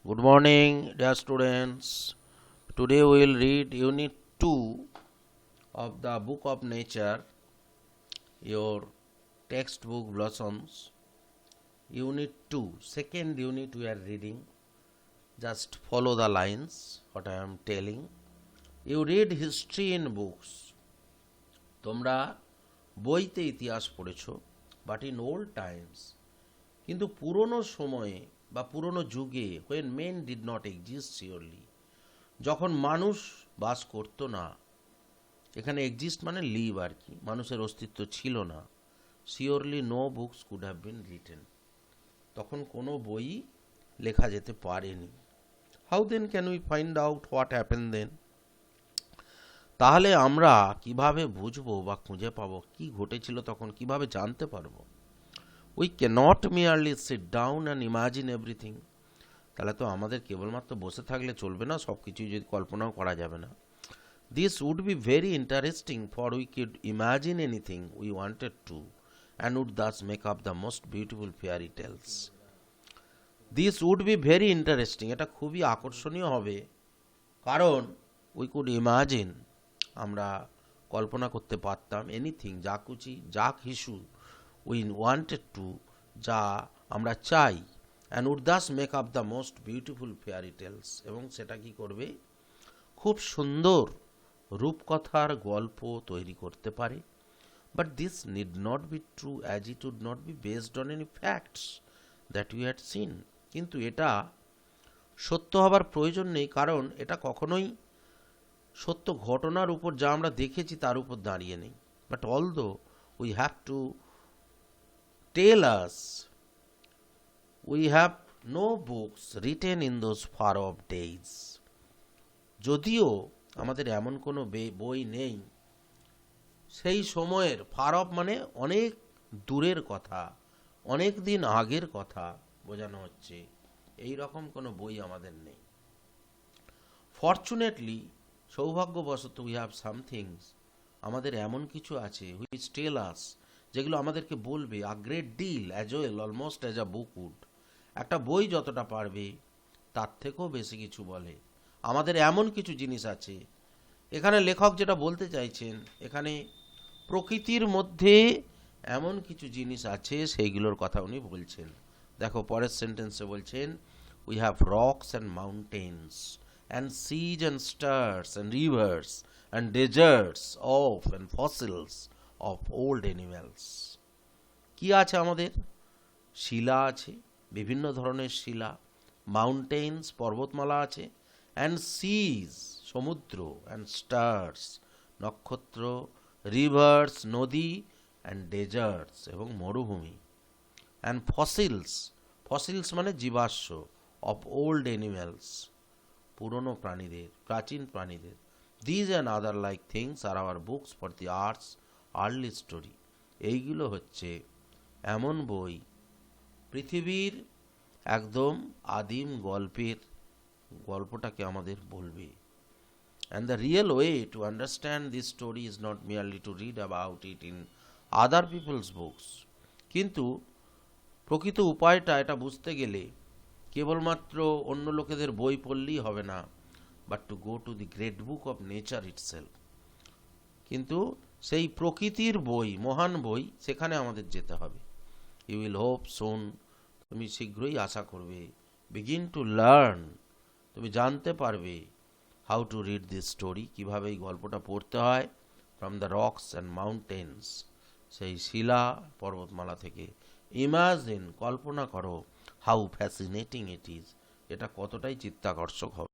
Good morning, dear students. Today we will read Unit 2 of the Book of Nature, your textbook Blossoms. Unit 2, second unit we are reading. Just follow the lines, what I am telling. You read history in books. তোমরা বইতে ইতিহাস পড়েছো, but in old times. কিন্তু পুরনো সময়ে বা পুরনো যুগে when men did not exist surely, যখন মানুষ বাস করতো না, এখানে exist মানে live আর কি, মানুষের অস্তিত্ব ছিল না, surely no books could have been written, তখন কোনো বই লেখা যেতে পারেনি. How then can we find out what happened then? তাহলে আমরা কিভাবে বুঝবো বা খুঁজে পাবো কি ঘটেছিল তখন, কিভাবে জানতে পারবো? We cannot merely sit down and imagine everything. তাহলে তো আমাদের কেবলমাত্র বসে থাকলে চলবে না, সব কিছুই যদি কল্পনাও করা যাবে না. This would be very interesting, for we could imagine anything we wanted to and would thus make up the most beautiful fairy tales. This would be very interesting. এটা খুবই আকর্ষণীয় হবে, কারণ we could imagine, আমরা কল্পনা করতে পারতাম, anything, যা কিছু we wanted to, যা আমরা চাই, and would thus make up the most beautiful fairy tales, এবং সেটা কি করবে, খুব সুন্দর রূপকথার গল্প তৈরি করতে পারে. But this need not be true, as it would not be based on any facts that we had seen. কিন্তু এটা সত্য হবার প্রয়োজন নেই, কারণ এটা কখনোই সত্য ঘটনার উপর যা আমরা দেখেছি তার উপর দাঁড়িয়ে নেই. But although we have to tell us, we have no books written in those far off days. যদিও আমাদের এমন কোনো বই নেই সেই সময়ের, ফার অফ মানে অনেক দূরের কথা, অনেক দিন আগের কথা বোঝানো হচ্ছে, এই রকম কোনো বই আমাদের নেই. ফরচুনেটলি, সৌভাগ্যবশত, we have some things, আমাদের এমন কিছু আছে, which tell us, যেগুলো আমাদেরকে বলবে, a great deal as well, almost as a book would. একটা বই যতটা পারবে তার থেকেও বেশি কিছু বলে. আমাদের এমন কিছু জিনিস আছে, এখানে লেখক যেটা বলতে চাইছেন, এখানে প্রকৃতির মধ্যে এমন কিছু জিনিস আছে সেইগুলোর কথা উনি বলছেন. দেখো পরের সেন্টেন্সে বলছেন, we have rocks and mountains and seas and stars and rivers and deserts of and fossils of old animals. কি আছে আমাদের? শিলা আছে, বিভিন্ন ধরনের শিলা, মাউন্টেন্স, পর্বতমালা আছে, অ্যান্ড সিজ, সমুদ্র, অ্যান্ড স্টার্স, নক্ষত্র, রিভার্স, নদী, অ্যান্ড ডেজার্টস, এবং মরুভূমি, অ্যান্ড ফসিলস, ফসিলস মানে জীবাশ্ম, অফ ওল্ড অ্যানিম্যালস, পুরনো প্রাণীদের, প্রাচীন প্রাণীদের. These and other like things are our books for the art's early story. এইগুলো হচ্ছে এমন বই পৃথিবীর একদম আদিম গল্পটাকে আমাদের বলবে. And the real way to understand this story is not merely to read about it in other people's books. কিন্তু প্রকৃত উপায়টা এটা বুঝতে গেলে কেবলমাত্র অন্য লোকেদের বই পড়লেই হবে না, but to go to the great book of nature itself. কিন্তু সেই প্রকৃতির বই, মহান বই, সেখানে আমাদের যেতে হবে. You will hope soon, তুমি শীঘ্রই আশা করবে, begin to learn, তুমি জানতে পারবে, how to read this story, কিভাবে এই গল্পটা পড়তে হয়, from the rocks and mountains, সেই শিলা পর্বতমালা থেকে. Imagine, কল্পনা করো, how fascinating it is, এটা কতটাই চিত্তাকর্ষক হবে.